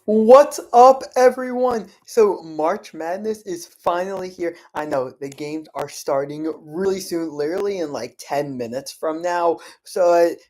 What's up, everyone? So, March Madness is finally here. I know the games are starting really soon, literally in like 10 minutes from now.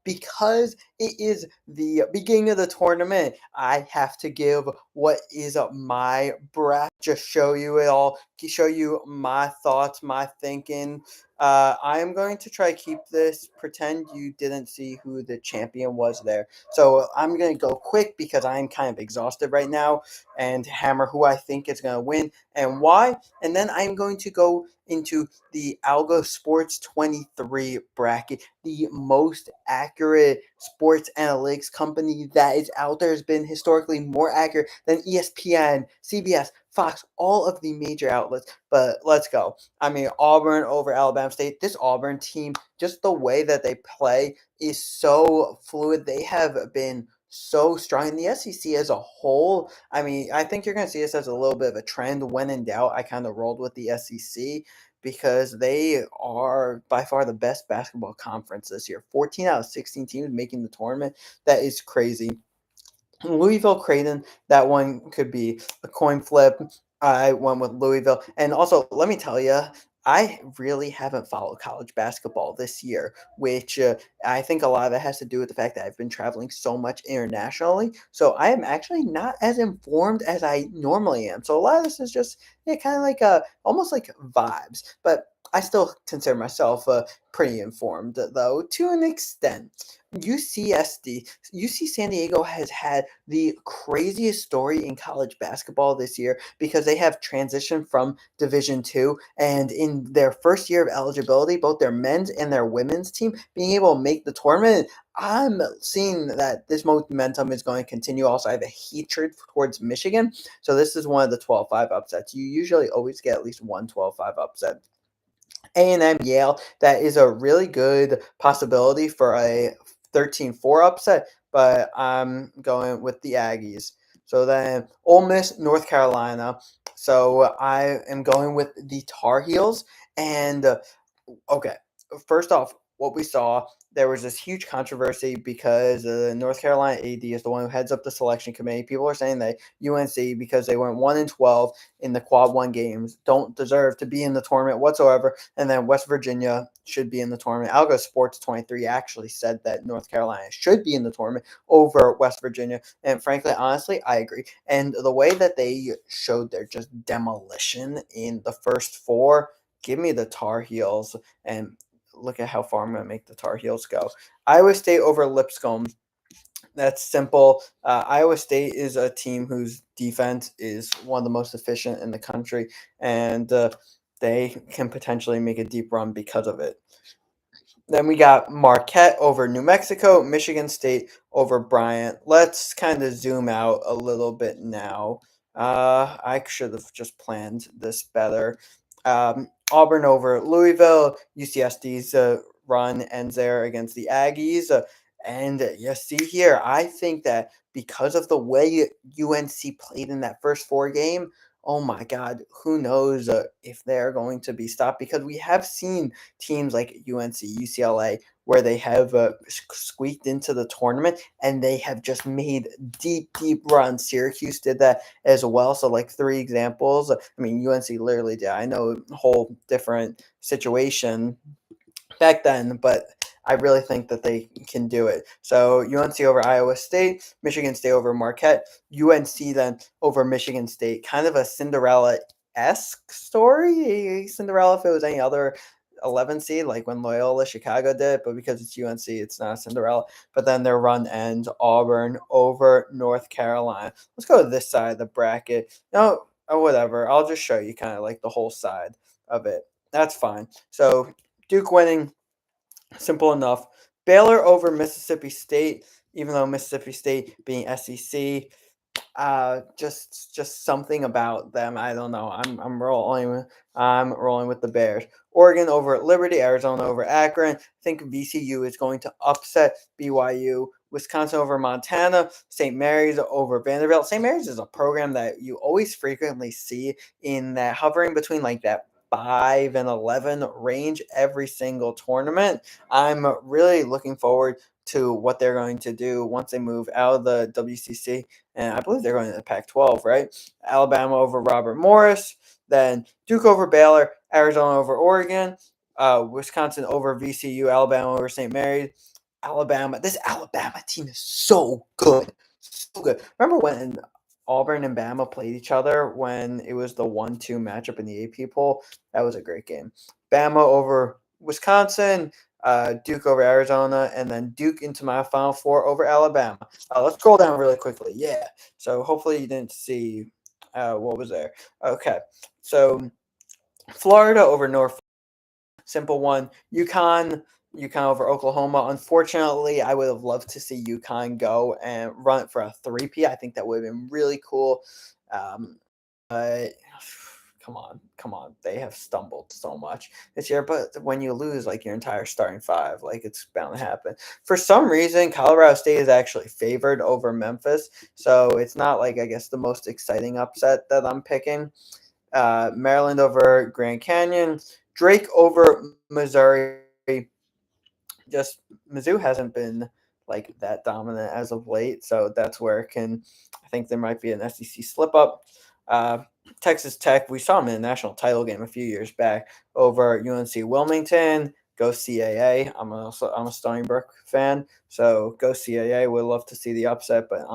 Because it is the beginning of the tournament, I have to give what is my bracket, just show you it all, show you my thoughts, my thinking. I am going to try to keep this, pretend you didn't see who the champion was there. So I'm going to go quick because I'm kind of exhausted right now and hammer who I think is going to win and why. And then I'm going to go into the Algo Sports 23 bracket, the most accurate sports analytics company that is out there, has been historically more accurate than ESPN, CBS, Fox, all of the major outlets. But let's go. I mean, Auburn over Alabama State. This Auburn team, just the way that they play, is so fluid. They have been so strong in the SEC as a whole. I mean, I think you're going to see this as a little bit of a trend. When in doubt, I kind of rolled with the SEC because they are by far the best basketball conference this year. 14 out of 16 teams making the tournament. That is crazy. Louisville Creighton, that one could be a coin flip. I went with Louisville. And also, let me tell you, I really haven't followed college basketball this year, which I think a lot of it has to do with the fact that I've been traveling so much internationally. So I am actually not as informed as I normally am. So a lot of this is just kind of like almost like vibes. But I still consider myself pretty informed, though, to an extent. UCSD, UC San Diego has had the craziest story in college basketball this year because they have transitioned from Division Two, and in their first year of eligibility, both their men's and their women's team being able to make the tournament. I'm seeing that this momentum is going to continue. Also, I have a hatred towards Michigan, so this is one of the 12-5 upsets. You usually always get at least one 12-5 upset. A&M Yale, that is a really good possibility for a 13-4 upset, but I'm going with the Aggies. So then Ole Miss, North Carolina. So I am going with the Tar Heels. And okay, first off, what we saw, there was this huge controversy because North Carolina AD is the one who heads up the selection committee. People are saying that UNC, because they went 1-12 in the quad one games, don't deserve to be in the tournament whatsoever. And then West Virginia should be in the tournament. Algo Sports 23 actually said that North Carolina should be in the tournament over West Virginia. And frankly, honestly, I agree. And the way that they showed their just demolition in the first four, give me the Tar Heels. And look at how far I'm going to make the Tar Heels go. Iowa State over Lipscomb. That's simple. Iowa State is a team whose defense is one of the most efficient in the country, and they can potentially make a deep run because of it. Then we got Marquette over New Mexico, Michigan State over Bryant. Let's kind of zoom out a little bit now. I should have just planned this better. Auburn over Louisville. UCSD's run ends there against the Aggies. And you see here, I think that because of the way UNC played in that first four game, oh my God, who knows if they're going to be stopped? Because we have seen teams like UNC, UCLA, where they have squeaked into the tournament and they have just made deep, deep runs. Syracuse did that as well. So, like, three examples. I mean, UNC literally did. I know a whole different situation back then, but I really think that they can do it. So UNC over Iowa State, Michigan State over Marquette, UNC then over Michigan State. Kind of a Cinderella-esque story. Cinderella if it was any other 11 seed, like when Loyola Chicago did, but because it's UNC, it's not a Cinderella. But then their run ends Auburn over North Carolina. Let's go to this side of the bracket. No, or whatever. I'll just show you kind of like the whole side of it. That's fine. So Duke winning, simple enough. Baylor over Mississippi State, even though Mississippi State being SEC, just something about them. I don't know. I'm rolling with the Bears. Oregon over Liberty, Arizona over Akron. I think VCU is going to upset BYU. Wisconsin over Montana, St. Mary's over Vanderbilt. St. Mary's is a program that you always frequently see in that hovering between like that 5 and 11 range every single tournament. I'm really looking forward to what they're going to do once they move out of the WCC, and I believe they're going to the Pac-12, right? Alabama over Robert Morris, then Duke over Baylor, Arizona over Oregon, Wisconsin over VCU, Alabama over St. Mary's. This Alabama team is so good, so good. Remember when Auburn and Bama played each other when it was the 1-2 matchup in the AP poll? That was a great game. Bama over Wisconsin, Duke over Arizona, and then Duke into my Final Four over Alabama. Let's scroll down really quickly. Yeah. So hopefully you didn't see what was there. Okay. So Florida over North. Simple one. UConn over Oklahoma. Unfortunately, I would have loved to see UConn go and run it for a 3P. I think that would have been really cool. But come on. They have stumbled so much this year. But when you lose like your entire starting five, like it's bound to happen. For some reason, Colorado State is actually favored over Memphis. So it's not like I guess the most exciting upset that I'm picking. Maryland over Grand Canyon, Drake over Missouri. Just Mizzou hasn't been like that dominant as of late, so that's where it can. I think there might be an SEC slip up. Uh, Texas Tech, we saw them in a national title game a few years back over UNC Wilmington. Go CAA. I'm a Stony Brook fan, so go CAA. Would love to see the upset, but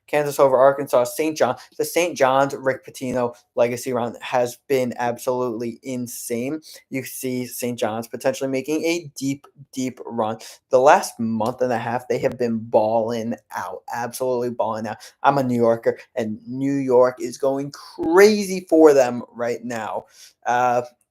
Kansas over Arkansas. The St. John's Rick Pitino legacy run has been absolutely insane. You see St. John's potentially making a deep run. The last month and a half, they have been balling out, absolutely balling out. I'm a New Yorker, and New York is going crazy for them right now.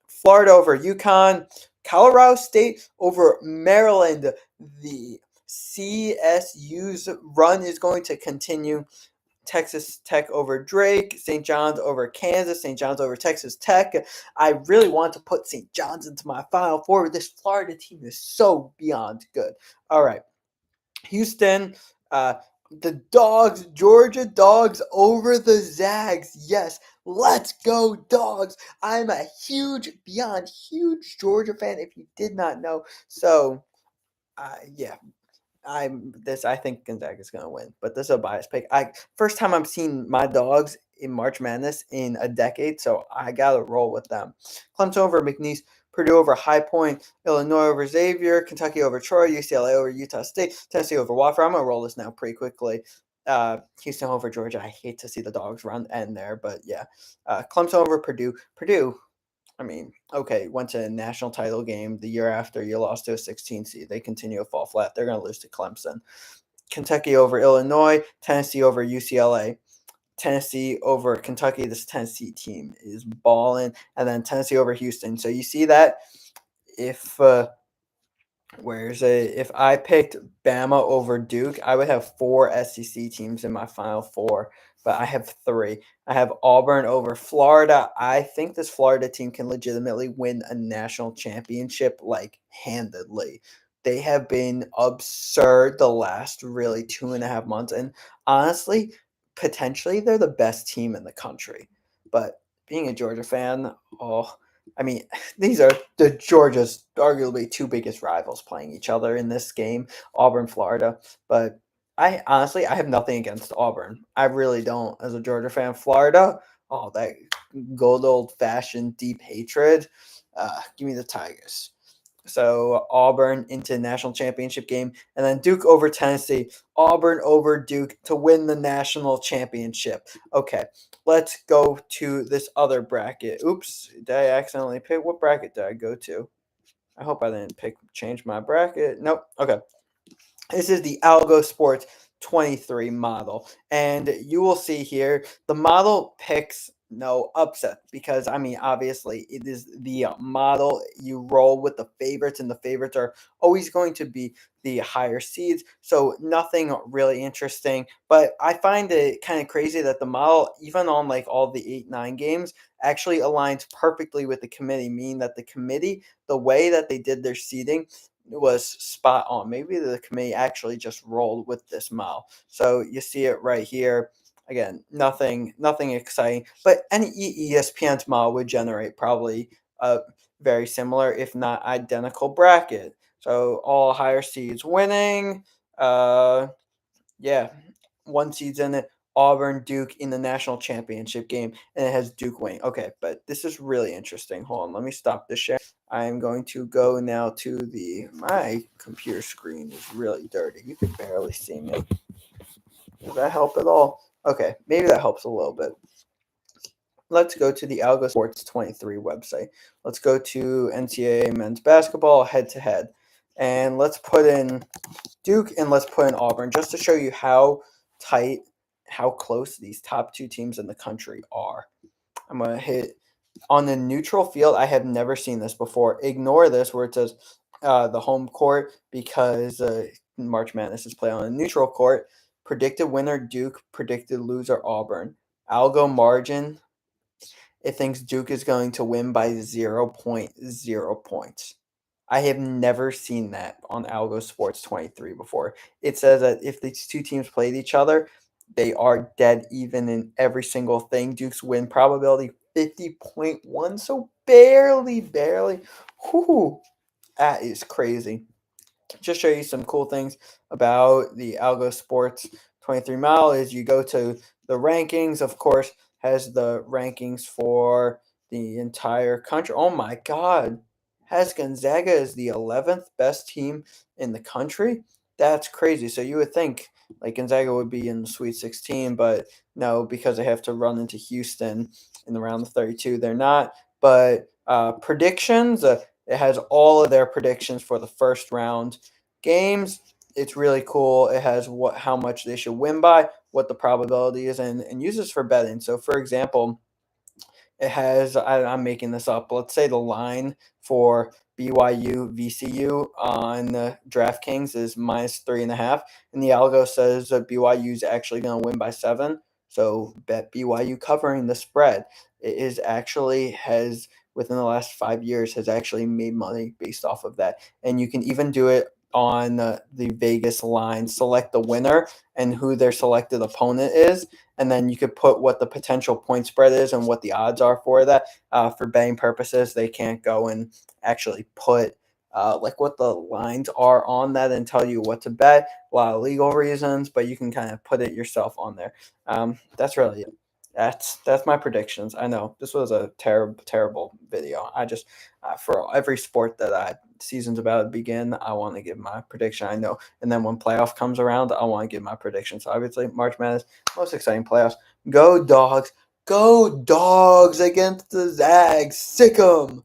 Florida over UConn, Colorado State over Maryland. The CSU's run is going to continue. Texas Tech over Drake, St. John's over Kansas, St. John's over Texas Tech. I really want to put St. John's into my Final Four. This Florida team is so beyond good. All right. Houston, the Dogs, Georgia Dogs over the Zags. Yes, let's go, Dogs. I'm a beyond huge Georgia fan if you did not know. So, yeah, I think Gonzaga is going to win, but this is a biased pick. First time I'm seeing my Dogs in March Madness in a decade, so I got to roll with them. Clemson over McNeese, Purdue over High Point, Illinois over Xavier, Kentucky over Troy, UCLA over Utah State, Tennessee over Wofford. I'm going to roll this now pretty quickly. Houston over Georgia. I hate to see the Dogs run end there, but yeah. Clemson over Purdue. Purdue, I mean, okay, went to a national title game the year after you lost to a 16 seed. They continue to fall flat. They're going to lose to Clemson. Kentucky over Illinois, Tennessee over UCLA, Tennessee over Kentucky. This Tennessee team is balling, and then Tennessee over Houston. So you see that if if I picked Bama over Duke, I would have 4 SEC teams in my Final Four, but I have 3. I have Auburn over Florida. I think this Florida team can legitimately win a national championship like handedly. They have been absurd the last really 2.5 months, and honestly, potentially they're the best team in the country. But being a Georgia fan, oh, I mean, these are the Georgia's arguably 2 biggest rivals playing each other in this game, Auburn, Florida. But I have nothing against Auburn. I really don't as a Georgia fan. Florida, oh, that good old fashioned deep hatred. Give me the Tigers. So Auburn into national championship game, and then Duke over Tennessee, Auburn over Duke to win the national championship. Okay, let's go to this other bracket. Oops, did I accidentally pick? What bracket did I go to? I hope I didn't change my bracket. Nope. Okay. This is the Algo Sports 23 model. And you will see here the model picks no upset because, I mean, obviously it is the model. You roll with the favorites, and the favorites are always going to be the higher seeds. So nothing really interesting. But I find it kind of crazy that the model, even on like all the 8, 9 games, actually aligns perfectly with the committee, meaning that the committee, the way that they did their seeding, was spot on. Maybe the committee actually just rolled with this model. So you see it right here. Again, nothing exciting, but any ESPN's model would generate probably a very similar, if not identical, bracket. So all higher seeds winning, Yeah, one seed's in it. Auburn, Duke in the national championship game, and it has Duke winning. Okay, but this is really interesting. Hold on, let me stop this share. I am going to go now to my computer screen is really dirty. You can barely see me. Does that help at all? Okay, maybe that helps a little bit. Let's go to the Algo Sports 23 website. Let's go to NCAA men's basketball head to head. And let's put in Duke and let's put in Auburn just to show you how tight, how close these top two teams in the country are. I'm going to hit on the neutral field. I have never seen this before. Ignore this where it says the home court because March Madness is played on a neutral court. Predicted winner Duke, predicted loser Auburn. Algo margin, it thinks Duke is going to win by 0.0 points. I have never seen that on Algo Sports 23 before. It says that if these two teams played each other, they are dead even in every single thing. Duke's win probability 50.1, so barely. Whew, that is crazy. Just show you some cool things about the Algo Sports 23 mile is you go to the rankings, of course, has the rankings for the entire country. Oh my God. Has Gonzaga as the 11th best team in the country? That's crazy. So you would think like Gonzaga would be in the Sweet 16, but no, because they have to run into Houston in the round of 32, they're not. But predictions, it has all of their predictions for the first round games. It's really cool. It has how much they should win by, what the probability is, and uses for betting. So, for example, it has I'm making this up. Let's say the line for BYU VCU on DraftKings is -3.5, and the algo says that BYU is actually going to win by 7. So bet BYU covering the spread. It is actually has within the last 5 years has actually made money based off of that, and you can even do it on the Vegas line. Select the winner and who their selected opponent is, and then you could put what the potential point spread is and what the odds are for that. For betting purposes, they can't go and actually put like what the lines are on that and tell you what to bet. A lot of legal reasons, but you can kind of put it yourself on there. That's really it. That's my predictions. I know this was a terrible video. I just for every sport that season's about to begin, I want to give my prediction. I know, and then when playoff comes around, I want to give my prediction. So obviously, March Madness, most exciting playoffs. Go Dogs! Go Dogs against the Zags! Sick 'em!